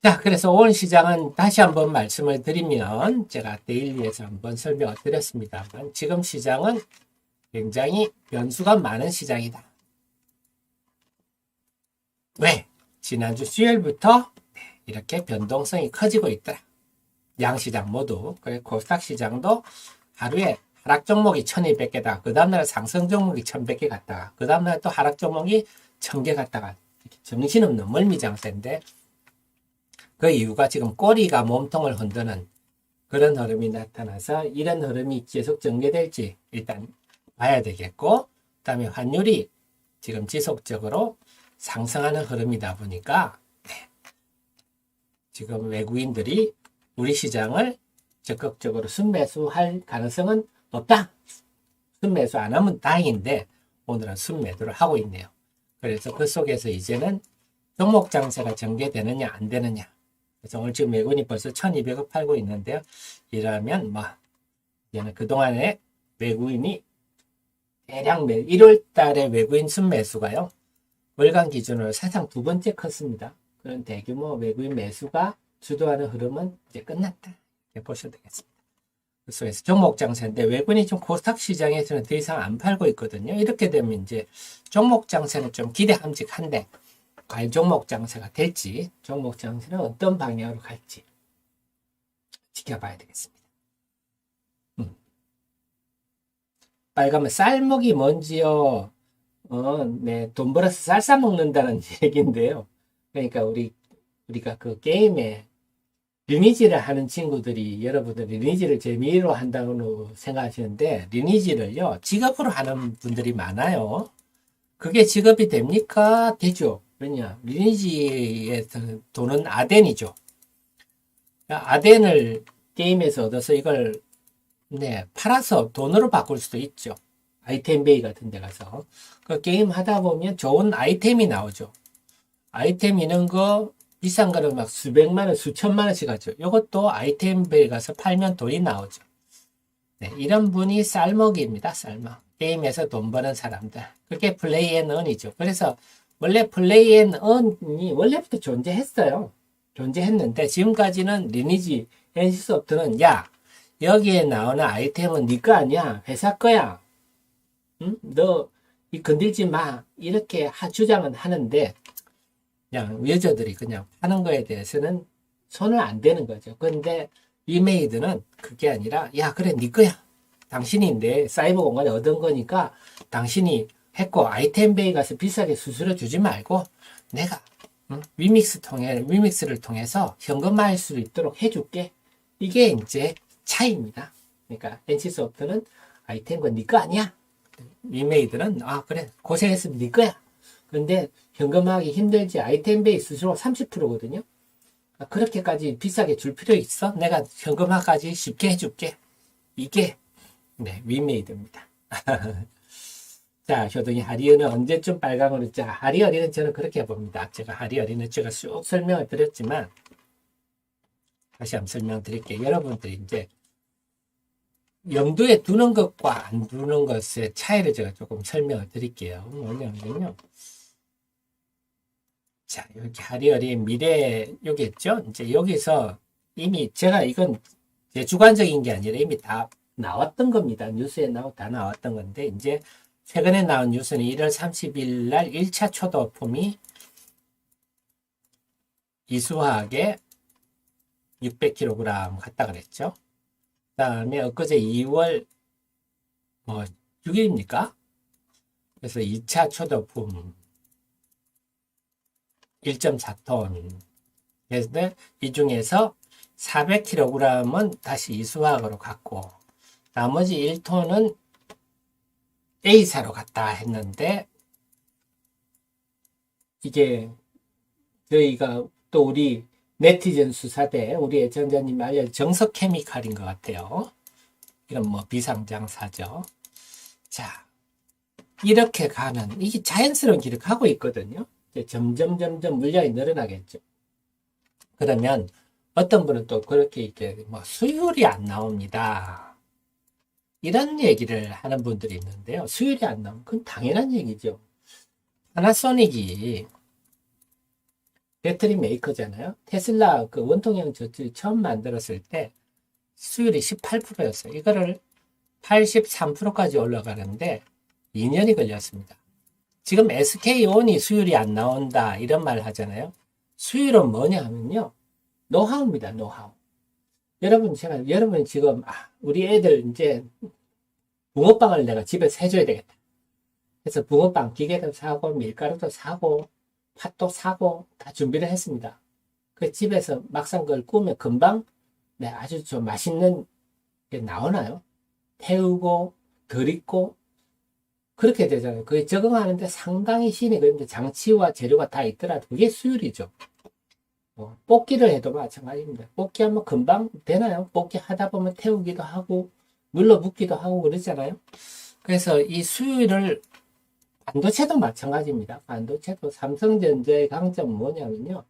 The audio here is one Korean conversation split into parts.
자, 그래서 오늘 시장은 다시 한번 말씀을 드리면 제가 데일리에서 한번 설명을 드렸습니다만 지금 시장은 굉장히 변수가 많은 시장이다. 왜? 지난주 수요일부터 이렇게 변동성이 커지고 있더라. 양시장 모두. 그리고 코스닥 시장도 하루에 하락 종목이 1200개다. 그 다음날 상승 종목이 1100개 갔다가 그 다음날 또 하락 종목이 1000개 갔다가 정신없는 멀미장세인데 그 이유가 지금 꼬리가 몸통을 흔드는 그런 흐름이 나타나서 이런 흐름이 계속 전개될지 일단 봐야 되겠고 그 다음에 환율이 지금 지속적으로 상승하는 흐름이다 보니까 지금 외국인들이 우리 시장을 적극적으로 순매수할 가능성은 없다. 순매수 안 하면 다행인데 오늘은 순매도를 하고 있네요. 그래서 그 속에서 이제는 종목 장세가 전개되느냐 안 되느냐. 그래서 오늘 지금 외국인이 벌써 1200억 팔고 있는데요. 이러면 이제는 그동안에 외국인이 대량 1월 달에 외국인 순매수가요. 월간 기준으로 사상 두 번째 컸습니다. 그런 대규모 외국인 매수가 주도하는 흐름은 이제 끝났다. 이렇게 보셔도 되겠습니다. 그래서 종목 장세인데 외국인이 좀 코스닥 시장에서는 더 이상 안 팔고 있거든요. 이렇게 되면 이제 종목 장세는 좀 기대함직한데 과연 종목 장세가 될지 종목 장세는 어떤 방향으로 갈지 지켜봐야 되겠습니다. 빨가면 쌀먹이 뭔지요? 네, 돈 벌어서 쌀 싸먹는다는 얘기인데요. 그러니까 우리가 그 게임에 리니지를 하는 친구들이 여러분들 리니지를 재미로 한다고 생각하시는데 리니지를요 직업으로 하는 분들이 많아요. 그게 직업이 됩니까? 되죠. 왜냐 리니지에서 돈은 아덴이죠. 아덴을 게임에서 얻어서 이걸 팔아서 돈으로 바꿀 수도 있죠. 아이템 베이 같은 데 가서 그 게임 하다 보면 좋은 아이템이 나오죠. 아이템 이런 거 비싼 거는 막 수백만 원, 수천만 원씩 하죠. 이것도 아이템 베이 가서 팔면 돈이 나오죠. 네, 이런 분이 쌀먹입니다. 쌀먹. 게임에서 돈 버는 사람들. 그게 플레이 앤 언이죠. 그래서 원래 플레이 앤 언이 원래부터 존재했어요. 존재했는데 지금까지는 리니지 NC소프트는 야 여기에 나오는 아이템은 네 거 아니야. 회사 거야. 응? 너 이 건들지 마. 이렇게 주장은 하는데 그냥 여자들이 그냥 하는 거에 대해서는 손을 안 대는 거죠. 근데 위메이드는 그게 아니라 야 그래 네 거야. 당신이 내 사이버 공간에 얻은 거니까 당신이 했고 아이템베이 가서 비싸게 수수료 주지 말고 내가 위믹스를 통해서 현금화할 수 있도록 해줄게. 이게 이제 차이입니다. 그러니까 NC소프트는 아이템은 네 거 아니야. 위메이드는 그래 고생했으면 네 거야. 근데 현금화하기 힘들지 아이템 베이스 수수료 30%거든요. 그렇게까지 비싸게 줄 필요 있어? 내가 현금화까지 쉽게 해줄게. 이게 위메이드입니다. 자, 효동이 하리어는 언제쯤 빨강으로 자, 하리어리는 저는 그렇게 봅니다. 제가 하리어리는 제가 쭉 설명을 드렸지만 다시 한번 설명드릴게요. 여러분들이 이제 염두에 두는 것과 안 두는 것의 차이를 제가 조금 설명을 드릴게요. 뭐냐면요. 자, 여기 하리어리 미래 여기있죠? 이제 여기서 이미 제가 이건 제 주관적인 게 아니라 이미 다 나왔던 겁니다. 뉴스에 다 나왔던 건데 이제 최근에 나온 뉴스는 1월 30일 날 1차 초도품이 이수화학에 600kg 갔다 그랬죠. 그 다음에 엊그제 2월 6일입니까? 그래서 2차 초도품 1.4톤. 그래서 이 중에서 400kg은 다시 이수화학으로 갔고 나머지 1톤은 A사로 갔다 했는데 이게 저희가 또 우리 네티즌 수사대 우리 애청자님 알려준 정석 케미칼인 것 같아요. 이건 비상장사죠. 자, 이렇게 가면 이게 자연스러운 길을 가고 있거든요. 점점 물량이 늘어나겠죠. 그러면 어떤 분은 또 그렇게 이제 수율이 안 나옵니다. 이런 얘기를 하는 분들이 있는데요. 수율이 안 나오면 그건 당연한 얘기죠. 파나소닉이 배터리 메이커잖아요. 테슬라 그 원통형 전지 처음 만들었을 때 수율이 18%였어요. 이거를 83%까지 올라가는데 2년이 걸렸습니다. 지금 SK온이 수율이 안 나온다 이런 말 하잖아요. 수율은 뭐냐 하면요. 노하우입니다. 노하우. 여러분 지금 우리 애들 이제 붕어빵을 내가 집에서 해줘야 되겠다. 그래서 붕어빵 기계도 사고 밀가루도 사고 팥도 사고 다 준비를 했습니다. 그 집에서 막상 그걸 구우면 금방 아주 좀 맛있는 게 나오나요? 태우고 덜 익고 그렇게 되잖아요. 그게 적응하는데 상당히 신이 그런데 장치와 재료가 다 있더라도 그게 수율이죠. 볶기를 해도 마찬가지입니다. 볶기 하면 금방 되나요? 볶기 하다 보면 태우기도 하고 눌러붙기도 하고 그러잖아요. 그래서 이 수율을 반도체도 마찬가지입니다. 반도체도 삼성전자의 강점은 뭐냐면요.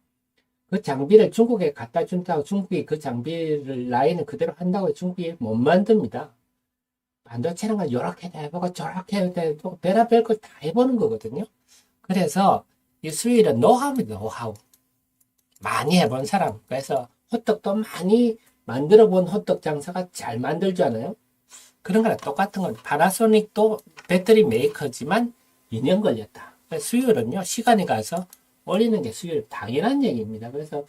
그 장비를 중국에 갖다 준다고 중국이 그 장비를 라인을 그대로 한다고 중국이 못 만듭니다. 반도체는 건 요렇게도 해보고 저렇게도 해보고 별의별 걸 다 해보는 거거든요. 그래서 이 수율은 노하우입니다. 노하우. 많이 해본 사람. 그래서 호떡도 많이 만들어 본 호떡 장사가 잘 만들잖아요. 그런 거랑 똑같은 건 파나소닉도 배터리 메이커지만 2년 걸렸다. 수율은요, 시간이 가서 올리는 게 수율 당연한 얘기입니다. 그래서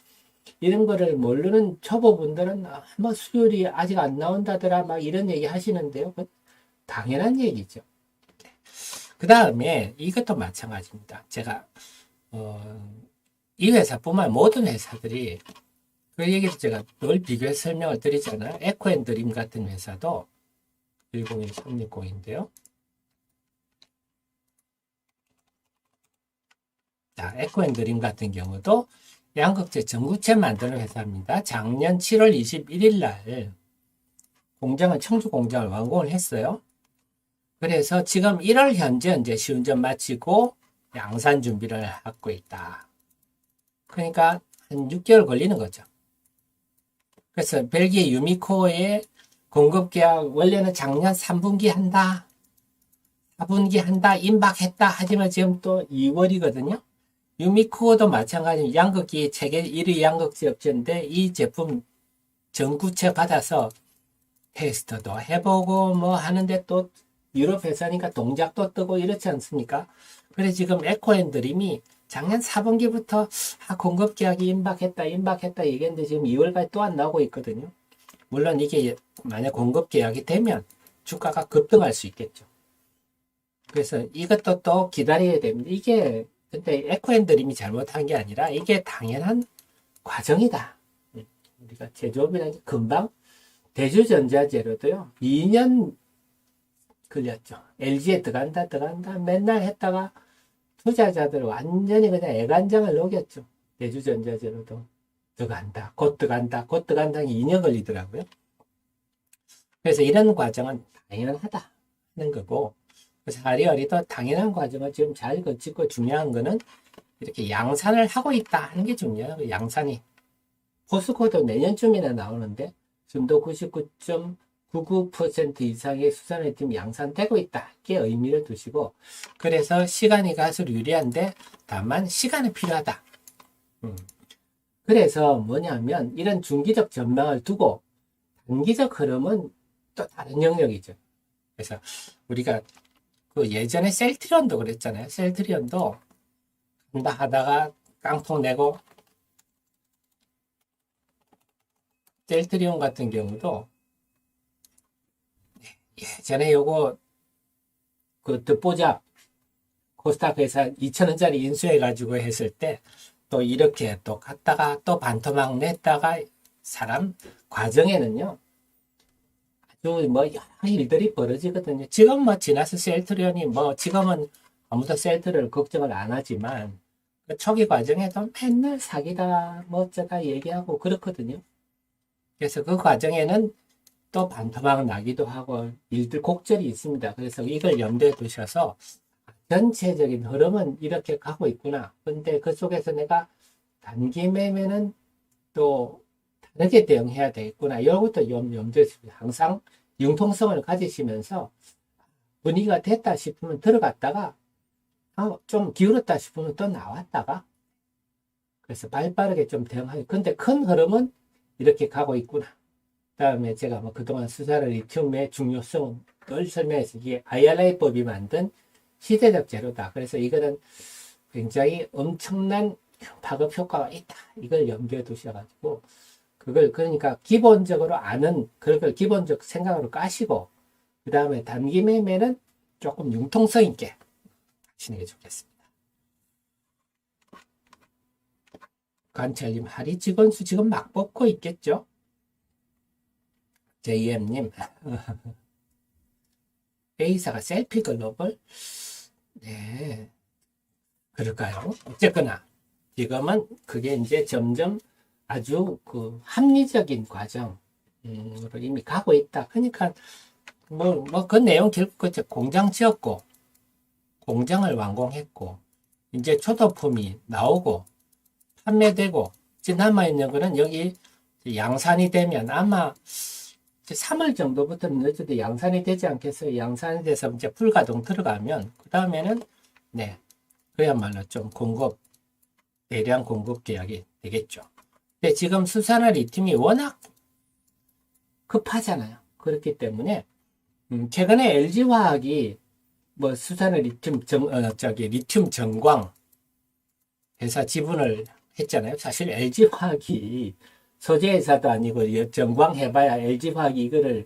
이런 거를 모르는 초보분들은 뭐 수율이 아직 안 나온다더라 막 이런 얘기 하시는데요. 당연한 얘기죠. 그 다음에 이것도 마찬가지입니다. 제가 이 회사뿐만 모든 회사들이 그 얘기를 제가 늘 비교해서 설명을 드리잖아요. 에코앤드림 같은 회사도 101360인데요. 자, 에코앤드림 같은 경우도 양극재 전구체 만드는 회사입니다. 작년 7월 21일 날 공장을 청주 공장을 완공을 했어요. 그래서 지금 1월 현재 이제 시운전 마치고 양산 준비를 하고 있다. 그러니까 한 6개월 걸리는 거죠. 그래서 벨기에 유미코의 공급 계약 원래는 작년 3분기 한다. 4분기 한다. 임박했다. 하지만 지금 또 2월이거든요. 유미코도 마찬가지로 양극기 세계 1위 양극재 업체인데 이 제품 전구체 받아서 테스트도 해보고 뭐 하는데 또 유럽 회사니까 동작도 뜨고 이렇지 않습니까? 그래 지금 에코앤드림이 작년 4분기부터 공급 계약이 임박했다 얘기했는데 지금 2월까지 또 안 나오고 있거든요. 물론 이게 만약 공급 계약이 되면 주가가 급등할 수 있겠죠. 그래서 이것도 또 기다려야 됩니다. 이게 근데 에코앤드림이 잘못한 게 아니라 이게 당연한 과정이다. 우리가 제조업이라는 게 금방 대주전자재료도요. 2년 걸렸죠. LG에 들어간다 맨날 했다가 투자자들 완전히 그냥 애간장을 녹였죠. 대주전자재료도 들어간다. 곧 들어간다. 2년 걸리더라고요. 그래서 이런 과정은 당연하다 하는 거고 그래서 아리아리도 당연한 과정을 지금 잘 거치고 중요한 거는 이렇게 양산을 하고 있다 하는 게 중요해요. 양산이. 포스코도 내년쯤이나 나오는데 지금도 99.99% 이상의 수산이 지금 양산되고 있다. 이게 의미를 두시고 그래서 시간이 갈수록 유리한데 다만 시간이 필요하다. 그래서 뭐냐면 이런 중기적 전망을 두고 단기적 흐름은 또 다른 영역이죠. 그래서 우리가 그 예전에 셀트리온도 그랬잖아요. 셀트리온도 한다 하다가 깡통 내고 셀트리온 같은 경우도 예전에 요거 그 듣보잡 코스닥 회사 2,000원짜리 인수해가지고 했을 때 또 이렇게 또 갔다가 또 반토막 냈다가 사람 과정에는요 아주 뭐 여러 일들이 벌어지거든요. 지금 뭐 지나서 셀트리온이 뭐 지금은 아무도 셀트를 걱정을 안 하지만 그 초기 과정에도 맨날 사기다 뭐 어쩌다 얘기하고 그렇거든요. 그래서 그 과정에는 또 반토막 나기도 하고 일들 곡절이 있습니다. 그래서 이걸 염두에 두셔서 전체적인 흐름은 이렇게 가고 있구나. 근데 그 속에서 내가 단기 매매는 또 다르게 대응해야 되겠구나. 이런 것도 염두에 두십시오. 항상 융통성을 가지시면서 분위기가 됐다 싶으면 들어갔다가 좀 기울었다 싶으면 또 나왔다가 그래서 발빠르게 좀 대응하죠. 근데 큰 흐름은 이렇게 가고 있구나. 그다음에 제가 뭐 그동안 수산화 리튬의 중요성을 설명해서 이게 IRA법이 만든 시대적 재료다. 그래서 이거는 굉장히 엄청난 파급 효과가 있다. 이걸 염두에 두셔가지고 그걸 그러니까 기본적으로 아는 그걸 기본적 생각으로 까시고 그 다음에 단기 매매는 조금 융통성 있게 하시는 게 좋겠습니다. 관찰님 하리 직원수 지금 막 뽑고 있겠죠? JM님 A사가 셀피 글로벌 네 그럴까요? 어쨌거나 지금은 그게 이제 점점 아주 그 합리적인 과정으로 이미 가고 있다. 그러니까 그 내용 결국 그죠. 공장 지었고 공장을 완공했고 이제 초도품이 나오고 판매되고 이제 남아있는 거는 여기 양산이 되면 아마 3월 정도부터는 늦어도 양산이 되지 않겠어요. 양산이 돼서 이제 불가동 들어가면 그 다음에는 네 그야말로 좀 대량 공급 계약이 되겠죠. 근데 지금 수산화 리튬이 워낙 급하잖아요. 그렇기 때문에 최근에 LG화학이 뭐 수산화 리튬 리튬 전광 회사 지분을 했잖아요. 사실 LG화학이 소재 회사도 아니고 전광 해봐야 LG화학이 이거를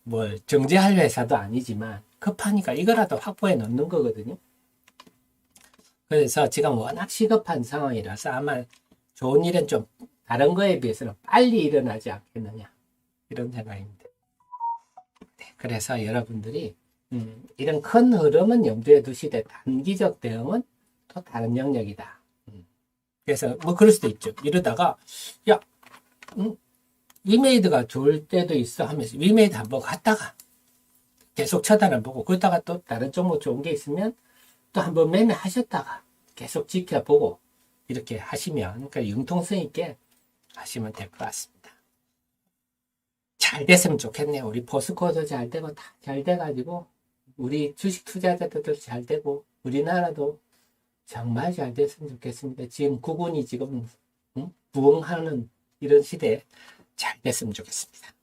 뭐 정제할 회사도 아니지만 급하니까 이거라도 확보해 놓는 거거든요. 그래서 지금 워낙 시급한 상황이라서 아마 좋은 일은 좀 다른 거에 비해서는 빨리 일어나지 않겠느냐 이런 생각입니다. 네, 그래서 여러분들이 이런 큰 흐름은 염두에 두시되 단기적 대응은 또 다른 영역이다. 그래서 뭐 그럴 수도 있죠. 이러다가 야 위메이드가 좋을 때도 있어 하면서 위메이드 한번 갔다가 계속 쳐다는 보고 그러다가 또 다른 종목 좋은 게 있으면 또 한번 매매하셨다가 계속 지켜보고 이렇게 하시면 그러니까 융통성 있게 하시면 될 것 같습니다. 잘 됐으면 좋겠네요. 우리 포스코도 잘 되고 다 잘 돼가지고 우리 주식 투자자들도 잘 되고 우리나라도 정말 잘 됐으면 좋겠습니다. 지금 국운이 지금 부흥하는 이런 시대에 잘 됐으면 좋겠습니다.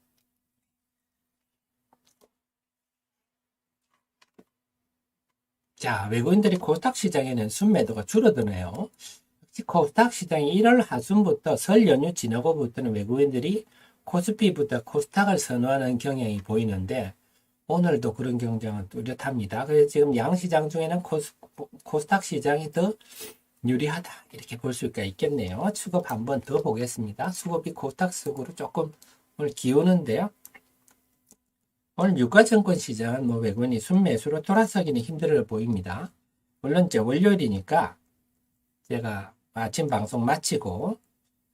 자, 외국인들이 코스닥 시장에는 순매도가 줄어드네요. 코스닥 시장이 1월 하순부터 설 연휴 지나고부터는 외국인들이 코스피보다 코스닥을 선호하는 경향이 보이는데 오늘도 그런 경향은 뚜렷합니다. 그래서 지금 양시장 중에는 코스닥 시장이 더 유리하다 이렇게 볼 수가 있겠네요. 수급 한번 더 보겠습니다. 수급이 코스닥 속으로 조금 오늘 기우는데요. 오늘 유가증권 시장은 뭐 외국인이 순매수로 돌아서기는 힘들어 보입니다. 물론 이제 월요일이니까 제가 아침 방송 마치고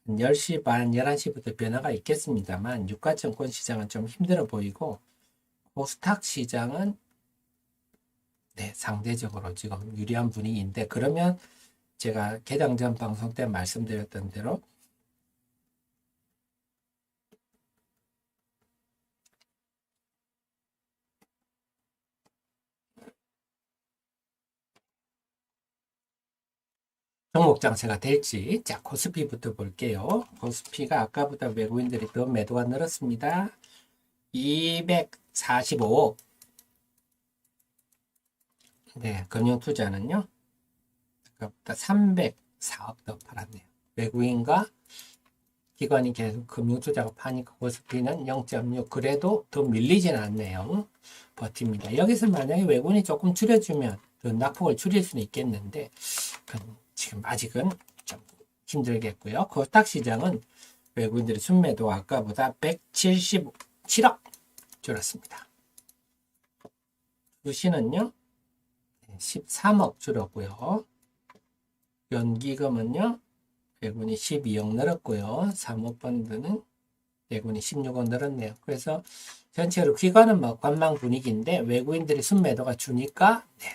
10시 반, 11시부터 변화가 있겠습니다만 유가증권 시장은 좀 힘들어 보이고 코스닥 시장은 네, 상대적으로 지금 유리한 분위기인데 그러면 제가 개장 전 방송 때 말씀드렸던 대로 종목 장세가 될지 자 코스피부터 볼게요. 코스피가 아까보다 외국인들이 더 매도가 늘었습니다. 245억 네, 금융투자는요 아까보다 304억 더 팔았네요. 외국인과 기관이 계속 금융투자가 파니까 코스피는 0.6 그래도 더 밀리진 않네요. 버팁니다. 여기서 만약에 외국인이 조금 줄여주면 더 낙폭을 줄일 수는 있겠는데 지금 아직은 좀 힘들겠고요. 코스닥 시장은 외국인들의 순매도 아까보다 177억 줄었습니다. 주시는요 13억 줄었고요. 연기금은요 외국인이 12억 늘었고요. 사모펀드는 외국인이 16억 늘었네요. 그래서 전체로 기관은 뭐 관망 분위기인데 외국인들이 순매도가 주니까 네,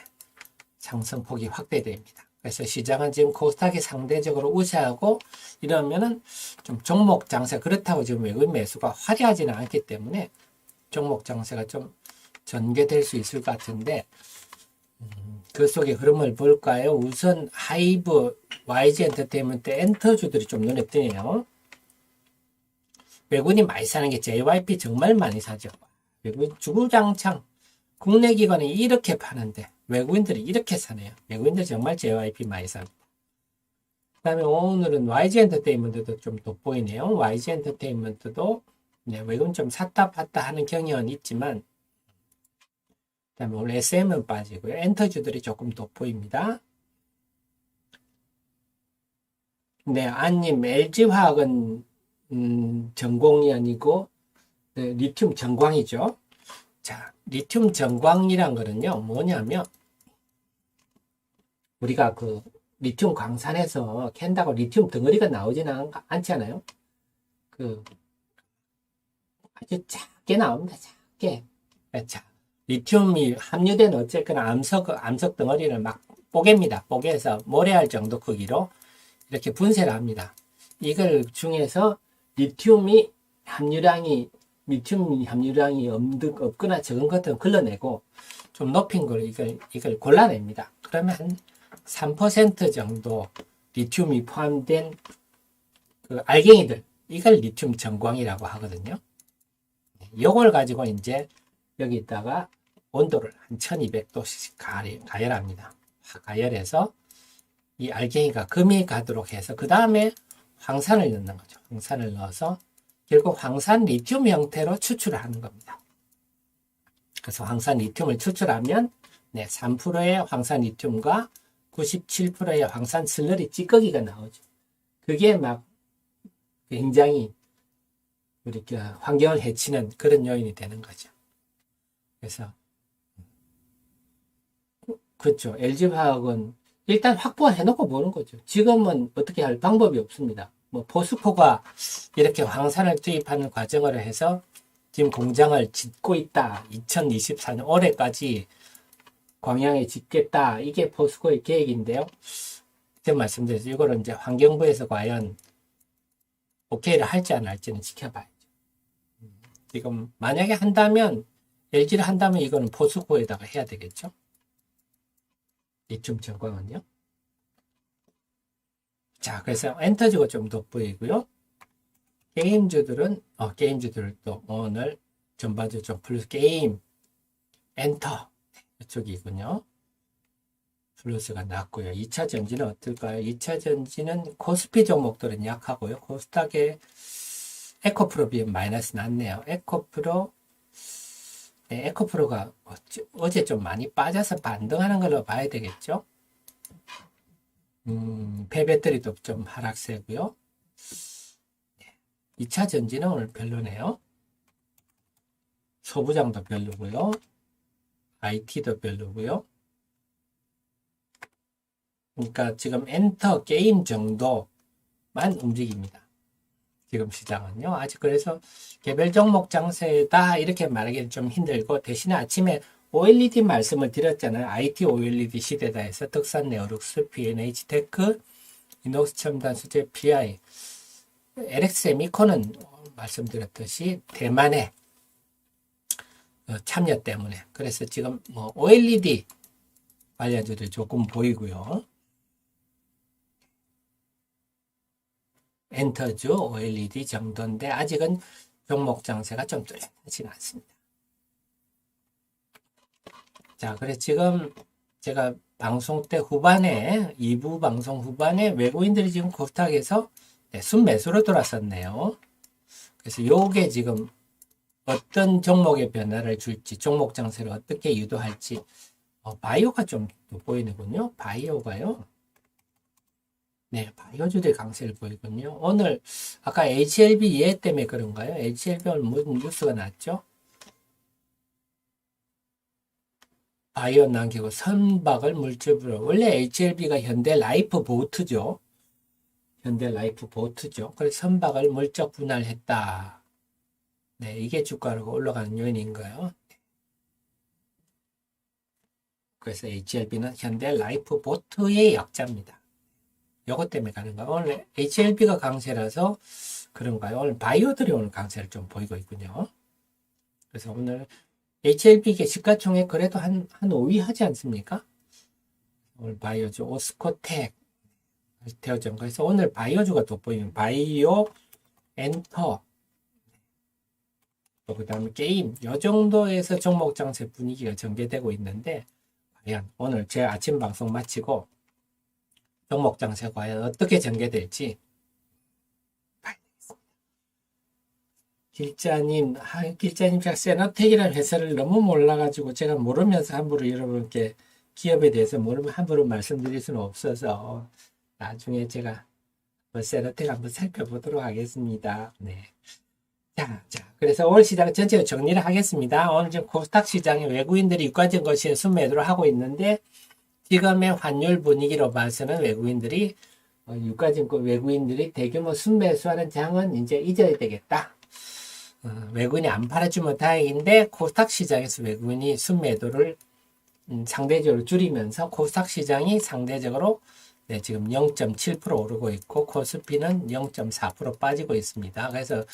상승폭이 확대됩니다. 그래서 시장은 지금 코스닥이 상대적으로 우세하고 이러면은 좀 종목 장세 그렇다고 지금 외국인 매수가 화려하지는 않기 때문에 종목 장세가 좀 전개될 수 있을 것 같은데 그 속의 흐름을 볼까요? 우선 하이브 YG 엔터테인먼트 엔터주들이 좀 눈에 띄네요. 외국인이 많이 사는 게 JYP 정말 많이 사죠. 외국인 주구장창 국내 기관이 이렇게 파는데 외국인들이 이렇게 사네요. 외국인들 정말 JYP 많이 삽니다. 그 다음에 오늘은 YG 엔터테인먼트도 좀 돋보이네요. YG 엔터테인먼트도 네, 외국인 좀 샀다 봤다 하는 경향은 있지만 그 다음에 오늘 SM은 빠지고요. 엔터주들이 조금 돋보입니다. 네, 안님 LG화학은 전공이 아니고 네, 리튬 전광이죠. 자, 리튬 전광이란 거는요, 뭐냐면 우리가 그 리튬 광산에서 캔다고 리튬 덩어리가 나오지는 않잖아요. 그 아주 작게 나옵니다. 작게. 자, 리튬이 함유된 어쨌거나 암석 덩어리를 막 뽀갭니다. 뽀개서 모래알 정도 크기로 이렇게 분쇄를 합니다. 이걸 중에서 리튬 함유량이 없거나 적은 것들은 걸러내고 좀 높인 걸 이걸 골라냅니다. 그러면 한 3% 정도 리튬이 포함된 그 알갱이들, 이걸 리튬 전광이라고 하거든요. 이걸 가지고 이제 여기다가 온도를 한 1200도씩 가열합니다. 가열해서 이 알갱이가 금이 가도록 해서 그 다음에 황산을 넣는 거죠. 황산을 넣어서 결국 황산 리튬 형태로 추출을 하는 겁니다. 그래서 황산 리튬을 추출하면 네, 3%의 황산 리튬과 97%의 황산 슬러리 찌꺼기가 나오죠. 그게 막 굉장히 이렇게 환경을 해치는 그런 요인이 되는 거죠. 그래서 그렇죠. LG화학은 일단 확보해 놓고 보는 거죠. 지금은 어떻게 할 방법이 없습니다. 뭐 포스코가 이렇게 황산을 투입하는 과정을 해서 지금 공장을 짓고 있다. 2024년 올해까지 광양에 짓겠다. 이게 포스코의 계획인데요. 제가 말씀드렸죠. 이거를 이제 환경부에서 과연 오케이를 할지 안 할지는 지켜봐야죠. 지금 만약에 한다면 LG를 한다면 이거는 포스코에다가 해야 되겠죠. 리튬 전광은요. 자, 그래서 엔터주가 좀 돋보이고요. 게임주들도 오늘 전반적으로 좀 플러스 게임, 엔터 이쪽이군요. 플러스가 낮고요. 2차 전지는 어떨까요? 2차 전지는 코스피 종목들은 약하고요. 코스닥에 에코프로 비하면 마이너스 났네요. 에코프로가 어제 좀 많이 빠져서 반등하는 걸로 봐야 되겠죠. 폐배터리도 좀 하락세고요. 2차 전지는 오늘 별로네요. 소부장도 별로고요. IT도 별로고요. 그러니까 지금 엔터 게임 정도만 움직입니다. 지금 시장은요. 아직 그래서 개별 종목 장세다 이렇게 말하기는 좀 힘들고 대신에 아침에 OLED 말씀을 드렸잖아요. IT OLED 시대다 해서 덕산 네오룩스, P&H 테크, 이녹스 첨단 수제, PI, LX 세미콘은 말씀드렸듯이 대만의 참여 때문에 그래서 지금 뭐 OLED 관련주도 조금 보이고요. 엔터주 OLED 정도인데 아직은 종목 장세가 좀 뚜렷하지가 않습니다. 자, 그래서 지금 제가 방송 때 후반에 2부 방송 후반에 외국인들이 지금 코스닥에서 순매수로 돌아섰네요. 그래서 요게 지금 어떤 종목의 변화를 줄지 종목 장세를 어떻게 유도할지 바이오가 좀 보이는군요. 바이오가요. 네, 바이오주들 강세를 보이군요. 오늘 아까 HLB 예외 때문에 그런가요? HLB 오늘 무슨 뉴스가 났죠? 바이오 남기고 선박을 물질부로 원래 HLB가 현대 라이프 보트죠. 현대 라이프 보트죠. 그래서 선박을 물적 분할했다. 네, 이게 주가로 올라가는 요인인가요? 그래서 HLB는 현대 라이프 보트의 약자입니다. 요것 때문에 가는가? 오늘 HLB가 강세라서 그런가요? 오늘 바이오들이 오늘 강세를 좀 보이고 있군요. 그래서 오늘 HLB가 시가총액 그래도 한 5위 하지 않습니까? 오늘 바이오주 오스코텍 되어져. 그래서 오늘 바이오주가 돋보이면 바이오, 엔터, 또 그다음에 게임 요 정도에서 종목 장세 분위기가 전개되고 있는데 과연 오늘 제 아침 방송 마치고 종목 장세 과연 어떻게 전개될지 봐야 되겠습니다. 길자님 제가 세너텍이라는 회사를 너무 몰라가지고 제가 모르면서 함부로 여러분께 기업에 대해서 모르면 함부로 말씀드릴 수는 없어서 나중에 제가 세너텍 한번 살펴보도록 하겠습니다. 네. 자, 그래서 올 시장 전체로 정리를 하겠습니다. 오늘 지금 코스닥 시장에 외국인들이 유가증권시에 순매도를 하고 있는데 지금의 환율 분위기로 봐서는 유가증권 외국인들이 대규모 순매수하는 장은 이제 잊어야 되겠다. 외국인이 안 팔아주면 다행인데 코스닥 시장에서 외국인이 순매도를 상대적으로 줄이면서 코스닥 시장이 상대적으로 네, 지금 0.7% 오르고 있고 코스피는 0.4% 빠지고 있습니다. 그래서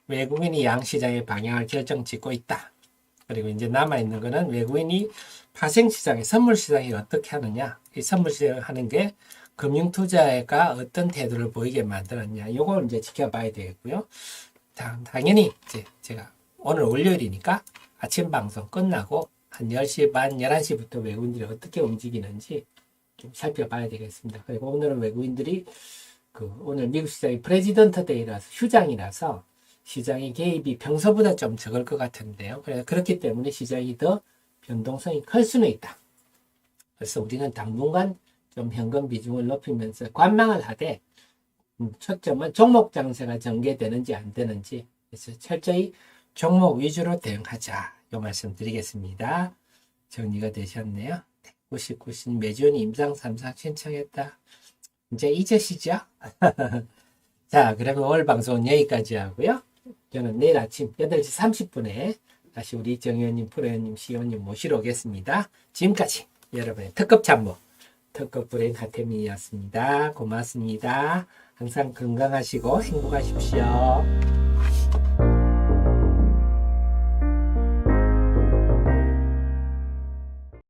외국인이 양시장의 방향을 결정짓고 있다. 그리고 이제 남아있는 거는 외국인이 파생시장에 선물시장이 어떻게 하느냐. 이 선물시장을 하는 게 금융투자가 어떤 태도를 보이게 만들었냐. 요걸 이제 지켜봐야 되겠고요. 당연히 이제 제가 오늘 월요일이니까 아침 방송 끝나고 한 10시 반, 11시부터 외국인들이 어떻게 움직이는지 좀 살펴봐야 되겠습니다. 그리고 오늘은 외국인들이 오늘 미국 시장이 프레지던트 데이라서 휴장이라서 시장의 개입이 평소보다 좀 적을 것 같은데요. 그렇기 때문에 시장이 더 변동성이 클 수는 있다. 그래서 우리는 당분간 좀 현금 비중을 높이면서 관망을 하되 초점은 종목 장세가 전개되는지 안 되는지 그래서 철저히 종목 위주로 대응하자. 요 말씀 드리겠습니다. 정리가 되셨네요. 99신 매주연이 임상 3상 신청했다. 이제 잊으시죠? 자, 그러면 오늘 방송은 여기까지 하고요. 저는 내일 아침 8시 30분에 다시 우리 정의원님, 프로의원님, 시의원님 모시러 오겠습니다. 지금까지 여러분의 특급 참모, 특급 브레인 하태민이었습니다. 고맙습니다. 항상 건강하시고 행복하십시오.